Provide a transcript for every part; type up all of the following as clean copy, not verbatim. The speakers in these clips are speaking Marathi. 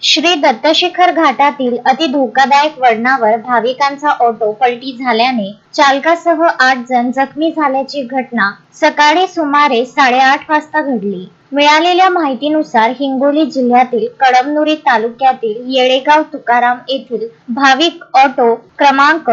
श्री दत्तशिखर घाटातील अति धोकादायक वळणावर भाविकांचा ऑटो पलटी झाल्याने चालकासह 8 जण जखमी झाल्याची घटना सकाळी सुमारे 8:30 वाजता घडली. मिळालेल्या माहितीनुसार हिंगोली जिल्ह्यातील कळमनुरी तालुक्यातील येळेगाव तुकाराम येथील भाविक ऑटो क्रमांक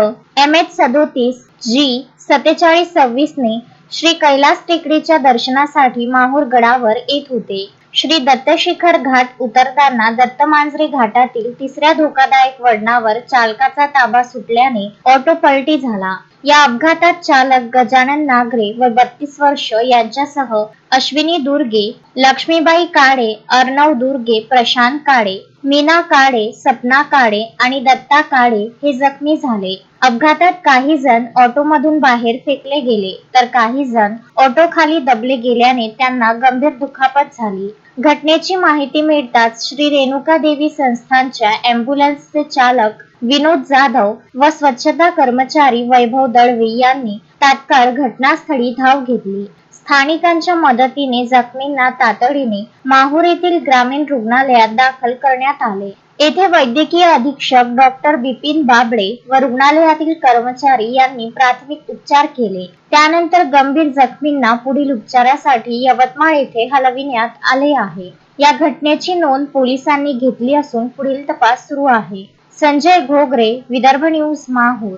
MH37G 4726 ने श्री कैलास टेकडीच्या दर्शनासाठी माहूर गडावर येत होते. श्री दत्तशिखर घाट उतरताना दत्तमांजरे घाटातील तिसऱ्या धोकादायक वळणावर चालकाचा ताबा सुटल्याने ऑटो पलटी झाला. या अपघातात चालक गजानन नागरे व 32 वर्ष यांच्यासह अश्विनी दुर्गे, लक्ष्मीबाई काळे, अर्णव दुर्गे, प्रशांत काळे, मीना काळे, सपना काळे आणि दत्ता काळे हे जखमी झाले. अपघातात काही जण ऑटोमधून बाहेर फेकले गेले तर काही जण ऑटो खाली दबले गेल्याने त्यांना गंभीर दुखापत झाली. घटनेची माहिती मिळताच श्री रेणुका देवी संस्थानच्या अँब्युलन्सचे चालक विनोद जाधव व स्वच्छता कर्मचारी वैभव दळवे यांनी तात्काळ घटनास्थळी धाव घेतली. स्थानिकांच्या मदतीने जखमींना तातडीने माहूर येथील ग्रामीण रुग्णालयात दाखल करण्यात आले. येथे वैद्यकीय अधीक्षक डॉक्टर बिपिन बाबळे व रुग्णालयातील कर्मचारी यांनी प्राथमिक उपचार केले. त्यानंतर गंभीर जखमींना पुढील उपचारासाठी यवतमाळ येथे हलविण्यात आले आहे. या घटनेची नोंद पोलिसांनी घेतली असून पुढील तपास सुरू आहे. संजय घोगरे, विदर्भ न्यूज, माहूर.